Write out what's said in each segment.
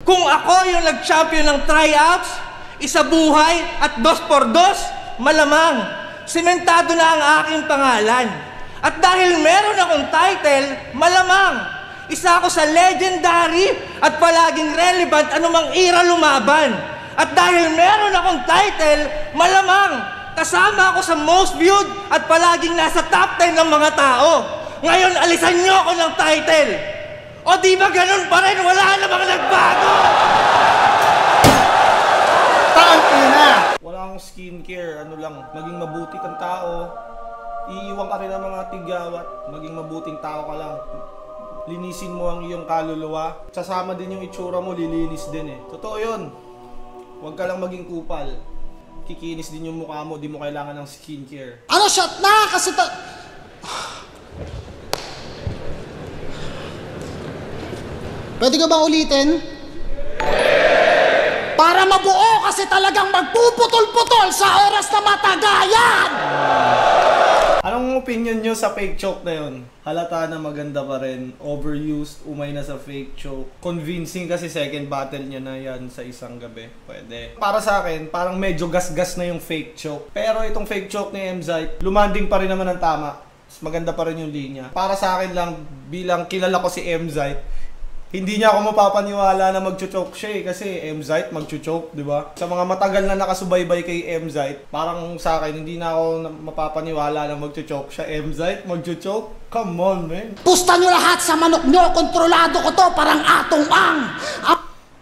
Kung ako yung nag-champion ng tryouts, isa buhay at 2x2, malamang, simentado na ang aking pangalan. At dahil meron akong title, malamang, isa ako sa legendary at palaging relevant anumang era lumaban. At dahil meron akong title, malamang, kasama ako sa most viewed at palaging nasa top 10 ng mga tao. Ngayon, alisan niyo ako ng title. O di ba ganun pa rin? Wala namang nagbago! Wala akong skincare, ano lang, maging mabuti kang tao. Iiwan ka rin ng mga tigyawat, maging mabuting tao ka lang. Linisin mo ang iyong kaluluwa. Sasama din yung itsura mo, lilinis din eh. Totoo yun. Huwag ka lang maging kupal. Kikinis din yung mukha mo, di mo kailangan ng skincare. Ano, shot na! Kasi Pwede ka ba ulitin? Para mabuo kasi talagang magpuputol-putol sa oras na matagayan! Anong opinion nyo sa fake choke na yun? Halata na maganda pa rin, overused, umay na sa fake choke. Convincing kasi second battle niya na yan sa isang gabi. Pwede. Para sa akin, parang medyo gas-gas na yung fake choke. Pero itong fake choke ni Emzite, lumanding pa rin naman ng tama. Maganda pa rin yung linya. Para sa akin lang, bilang kilala ko si Emzite, hindi niya ako mapapaniwala na magcho-choke siya eh, kasi Emzite magcho-choke, di ba? Sa mga matagal na nakasubaybay kay Emzite, parang sa akin hindi na ako mapapaniwala na magcho-choke siya. Emzite magcho-choke? Come on, man. Pusta nyo lahat sa manok nyo, kontrolado ko to, parang atong ang!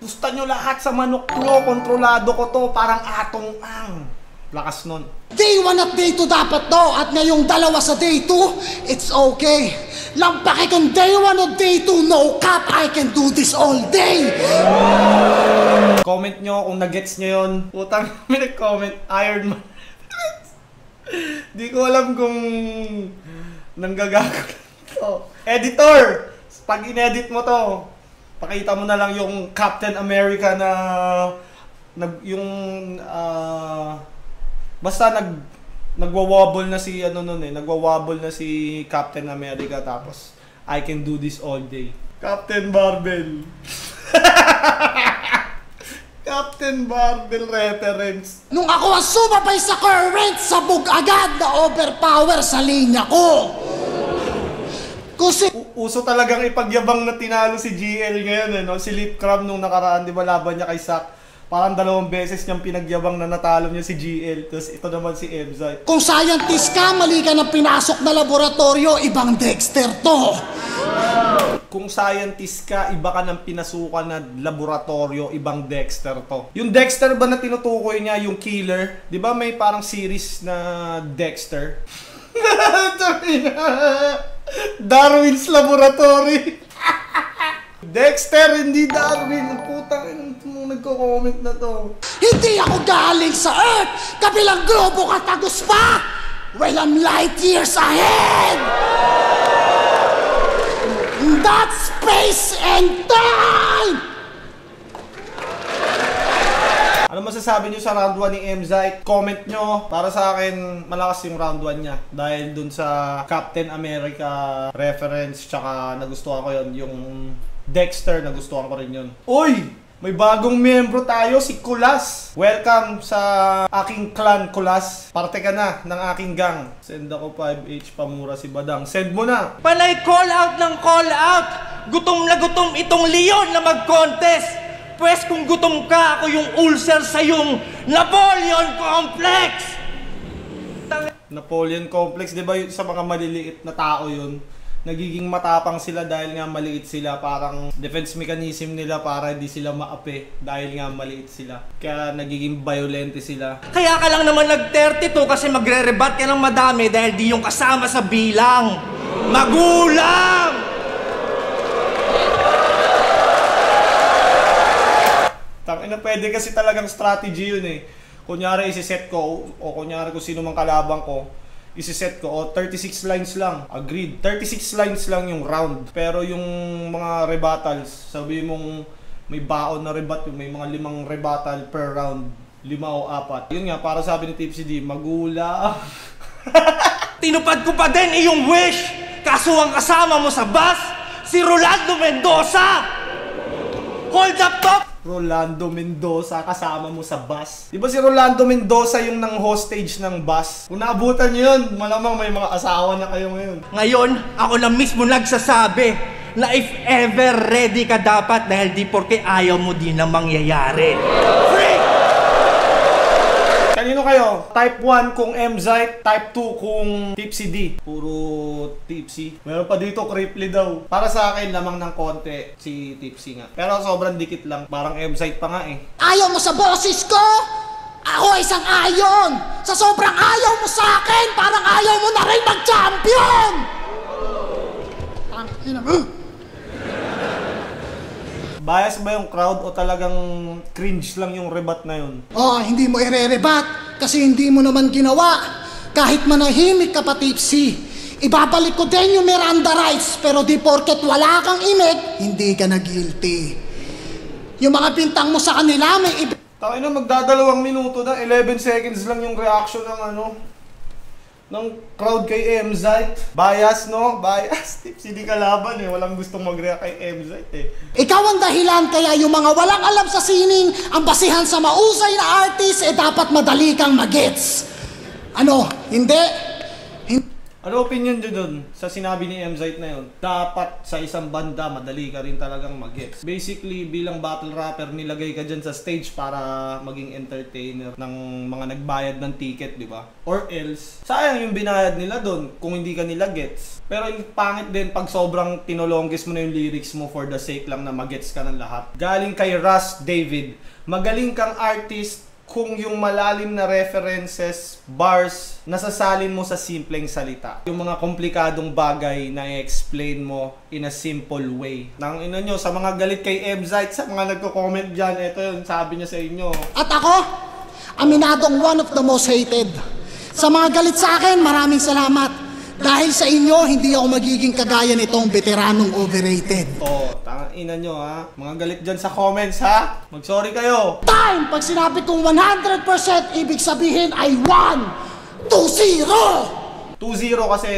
Pusta nyo lahat sa manok nyo, kontrolado ko to, parang atong ang! Lakas nun. Day 1 at day 2 dapat to, at ngayong dalawa sa day 2, it's okay. Lampaki kung day 1 o day 2, no cap, I can do this all day! Comment nyo kung nagets nyo yun. Putang, may nag-comment, Iron Man. Di ko alam kung nanggagago to. Editor! Pag in-edit mo to, pakita mo na lang yung Captain America na basta nagwa-wobble na si nagwa-wobble na si Captain America, tapos I can do this all day. Captain Barbell. Captain Barbell reference. Nung ako ang sumabay sa current, sabog agad na overpower sa linya ko. Kasi Uso talagang ipagyabang na tinalo si GL ngayon eh, no? Si Lip Crab nung nakaraan, di ba, laban niya kay Sak. Parang 2 beses niyang pinagyabang na natalo niya si GL. Tapos ito naman si Emzite. kung scientist ka, mali ka na pinasok na laboratorio, ibang Dexter to. Kung scientist ka, iba ka ng pinasukan na laboratorio, ibang Dexter to. Yung Dexter ba na tinutukoy niya, yung killer? Di ba may parang series na Dexter? Darwin's Laboratory. Dexter, hindi Darwin. Putang, nagko-comment na to. Hindi ako galing sa Earth! Kabilang globo katagos pa! Well, I'm light years ahead! That's space and time! Ano masasabi nyo sa round 1 ni Emzite? Comment nyo. Para sa akin, malakas yung round 1 niya. Dahil dun sa Captain America reference, tsaka nagustuhan ko yun. Yung Dexter, nagustuhan ko rin yun. Uy! May bagong miyembro tayo, si Kulas. Welcome sa aking clan, Kulas. Parte ka na ng aking gang. Send ako 5H, pamura si Badang. Send mo na. Panay call out ng call out. Gutom na gutom itong Leon na mag-contest. Pwes kung gutom ka, ako yung ulcer sa yung Napoleon Complex. Napoleon Complex, di ba sa mga maliliit na tao yun? Nagiging matapang sila dahil nga maliit sila. Parang defense mechanism nila para hindi sila maapi dahil nga maliit sila. Kaya nagiging violente sila. Kaya ka lang naman nag-32 kasi magre-rebat ka ng madami dahil di yung kasama sa bilang. Magulang! Tangina, pwede kasi talagang strategy yun eh. Kunyari isiset ko, o kunyari kung sino mang kalabang ko, isiset ko, o 36 lines lang. Agreed. 36 lines lang yung round. Pero yung mga rebuttals, sabi mong may baon na rebat, may mga 5 rebuttal per round. 5 o 4. Yun nga, para sabi ni Tipsy D, magulang. Tinupad ko pa din iyong wish. Kaso ang kasama mo sa bus, si Rolando Mendoza. Hold up, top! Rolando Mendoza kasama mo sa bus. Di ba si Rolando Mendoza yung nang hostage ng bus? Kung naabutan nyo yun, malamang may mga asawa na kayo ngayon. Ngayon, ako na mismo nagsasabi na if ever ready ka dapat dahil di porke ayaw mo din na mangyayari. Free! Kanino kayo? Type 1 kung Mzite, Type 2 kung Tipsy D. Puro Tipsy. Meron pa dito Cripply daw. Para sa akin, lamang ng konti si Tipsy nga. Pero sobrang dikit lang. Parang Mzite pa nga eh. Ayaw mo sa boses ko? Ako isang ayon! Sa sobrang ayaw mo sa akin, parang ayaw mo na rin mag-champion! Bias ba yung crowd o talagang cringe lang yung rebat na yun? Oh, hindi mo ire-rebat kasi hindi mo naman ginawa. Kahit manahimik ka pa, Tipsy. Ibabalik ko din yung Miranda rights, pero di porket wala kang imik, hindi ka na guilty. Yung mga bintang mo sa kanila may Tayo na, magdadalawang minuto na, 11 seconds lang yung reaction ng crowd kay Mzite. Bias, no? Bias. Tipsy di kalaban eh. Walang gustong mag-react kay Mzite eh. Ikaw ang dahilan kaya yung mga walang alam sa sining ang basihan sa mausay na artist dapat madali kang magets. Ano? Hindi? Ano opinion nyo dun sa sinabi ni Mzite na yun? Dapat sa isang banda, madali ka rin talagang mag-gets. Basically, bilang battle rapper, nilagay ka dyan sa stage para maging entertainer ng mga nagbayad ng ticket, di ba? Or else, sayang yung binayad nila dun kung hindi ka nila gets. Pero yung pangit din pag sobrang tinolongis mo na yung lyrics mo for the sake lang na mag-gets ka ng lahat. Galing kay Russ David, magaling kang artist kung yung malalim na references, bars, nasasalin mo sa simpleng salita. Yung mga komplikadong bagay na i-explain mo in a simple way. Nang ino nyo, sa mga galit kay Mzite, sa mga nagko-comment dyan, ito yung sabi niya sa inyo. At ako, aminadong one of the most hated. Sa mga galit sa akin, maraming salamat. Dahil sa inyo, hindi ako magiging kagaya nitong veteranong overrated. Ina nyo ha. Mga galit dyan sa comments ha. Mag-sorry kayo. Time! Pag sinabi kong 100%, ibig sabihin ay 1, 2-0! 2-0 kasi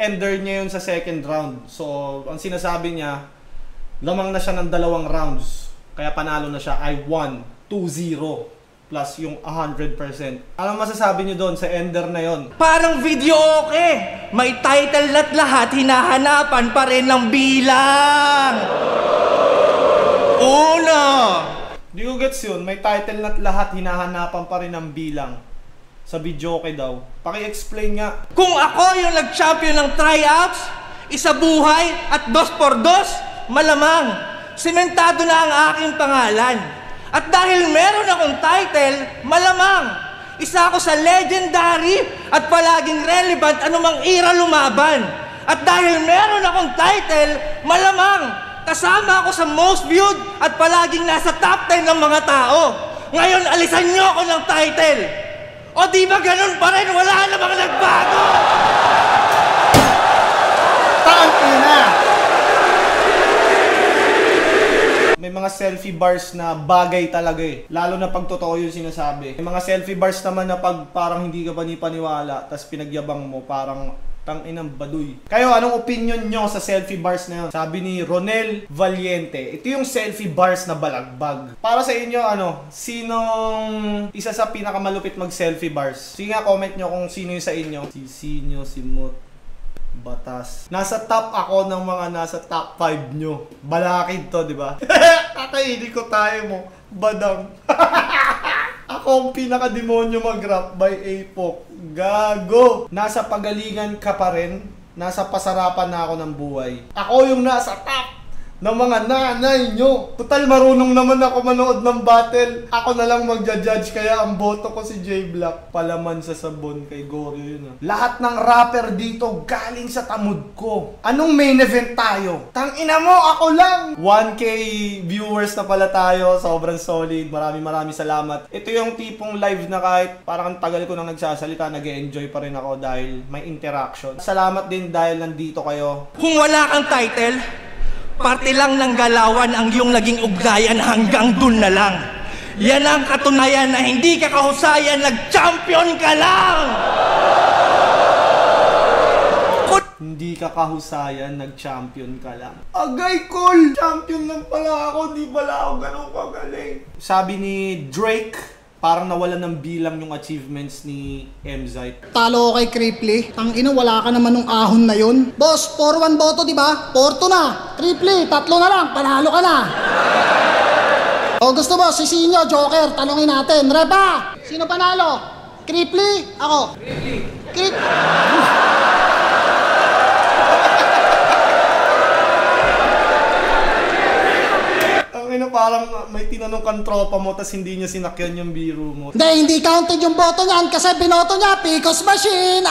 ender niya yun sa second round. So, ang sinasabi niya, lamang na siya ng 2 rounds. Kaya panalo na siya ay 1, 2-0. Plus yung 100%. Anong masasabi niyo doon sa ender na yon? Parang video okay. May title at lahat, hinahanapan pa rin ng bilang. Una. Di ko gets yun. May title na't lahat, hinahanapan pa rin ng bilang. Sa video okay daw. Paki-explain nga. Kung ako yung nag-champion ng tryouts, isa buhay at 2x2, malamang, simentado na ang aking pangalan. At dahil meron akong title, malamang, isa ako sa legendary at palaging relevant anumang era lumaban. At dahil meron akong title, malamang, kasama ako sa most viewed at palaging nasa top 10 ng mga tao. Ngayon, alisan niyo ako ng title. O di ba ganun pa rin? Wala namang nagbago! Tangina! May mga selfie bars na bagay talaga eh. Lalo na pag totoo yung sinasabi. May mga selfie bars naman na pag parang hindi ka panipaniwala, tas pinagyabang mo, parang tanginang baduy. Kayo, anong opinion nyo sa selfie bars na yun? Sabi ni Ronel Valiente, ito yung selfie bars na balagbag. Para sa inyo, sinong isa sa pinakamalupit mag-selfie bars? Sige nga, comment nyo kung sino yung sa inyo. Si Sinyo, si Mot, Batas. Nasa top ako ng mga nasa top 5 nyo. Balakid to, di ba? Kakainin ko tayo mo. Badang. Ako ang pinaka-demonyo mag-rap by Apok. Gago. Nasa pagalingan ka pa rin. Nasa pasarapan na ako ng buhay. Ako yung nasa top ng mga nanay nyo. Total, marunong naman ako manood ng battle. Ako na lang magja-judge, kaya ang boto ko si J Black. Palaman sa sabon kay Goryo yun. Lahat ng rapper dito galing sa tamod ko. Anong main event tayo? Tangina mo, ako lang! 1K viewers na pala tayo. Sobrang solid. Maraming salamat. Ito yung tipong live na kahit parang tagal ko nang nagsasalita, nag-enjoy pa rin ako dahil may interaction. Salamat din dahil nandito kayo. Kung wala kang title, parte lang ng galawan ang iyong naging ugnayan hanggang dun na lang. Yan ang katunayan na hindi ka kahusayan, nag-champion ka lang! Hindi ka kahusayan, nag-champion ka lang. Agay, cool! Champion lang pala ako, di pala ako ganun kagaling. Sabi ni Drake, parang nawalan ng bilang yung achievements ni Emzite. Talo ko kay Cripply. Tangina, wala ka naman nung ahon na yun. Boss, 4-1 boto, di ba? 4-2 na. Cripply, 3 na lang. Panalo ka na. O gusto mo, si Sinyo, Joker, talongin natin. Repa! Sino panalo? Cripply? Ako. Cripply. Parang may tinanong kang tropa mo tas hindi niya sinakyan yung biro mo. Hindi counted yung boto niyan kasi binoto niya Picos Machine.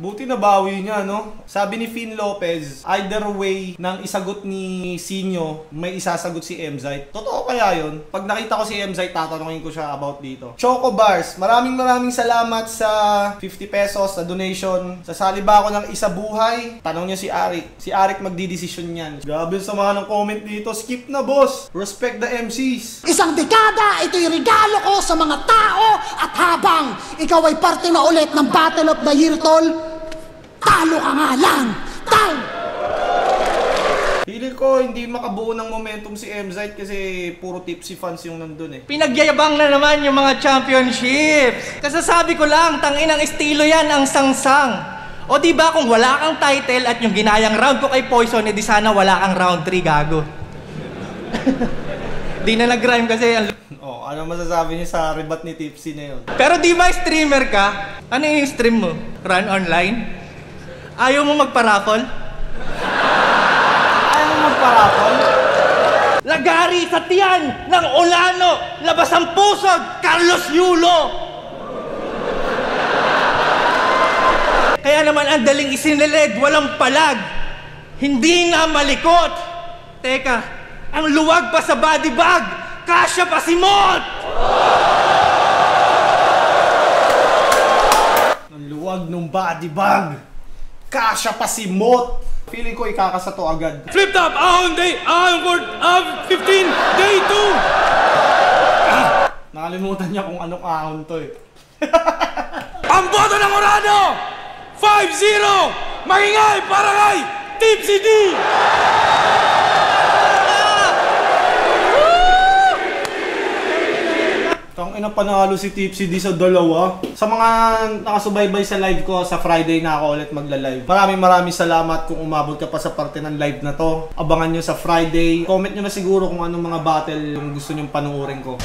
Buti na bawi niya, no? Sabi ni Finn Lopez, either way nang isagot ni Sinyo, may isasagot si Emzite. Totoo kaya yun? Pag nakita ko si Emzite, tatanungin ko siya about dito. Choco Bars, maraming salamat sa 50 pesos na donation. Sasali ba ako ng isa buhay? Tanong niya si Arik. Si Arik magdidesisyon niyan. Grabe sa mga ng comment dito. Skip na, boss. Respect the MCs. Isang dekada, ito'y regalo ko sa mga tao at habang ikaw ay parte na ulit ng Battle of the Year, tol, talo ka nga lang. Time! Feeling ko hindi makabuo ng momentum si Emzite kasi puro tipsy fans yung nandun eh. Pinagyayabang na naman yung mga championships. Kasasabi ko lang, tanginang estilo yan ang sangsang. O di ba kung wala kang title at yung ginayang round ko kay Poison, edi sana wala kang round 3, gago. Di na nag-rhyme kasi Oh, ano masasabi niyo sa rebat ni Tipsy na yun? Pero di ba streamer ka? Ano yung stream mo? Run online? Ayaw mo magpa-raffle? Ayaw mo magpa-raffle? Lagari sa tiyan ng Olano, labas ang pusod, Carlos Yulo! Kaya naman ang daling isinilid, walang palag. Hindi na malikot. Teka, ang luwag pa sa body bag, kasya pa si Mot! Ang luwag ng body bag, kasya pa si Mot! Feeling ko ikakasa to agad. Flip top, ahon day, ahon for 15, day 2! Nakalimutan niya kung anong ahon to eh. Ang boto ng Orano, 5-0! Maingay para kay Tipsy D! Tangina, panalo si Tipsy D sa dalawa. Sa mga nakasubaybay sa live ko, sa Friday na ako ulit magla-live. Maraming salamat kung umabot ka pa sa parte ng live na to. Abangan nyo sa Friday. Comment nyo na siguro kung anong mga battle yung gusto nyong panuorin ko.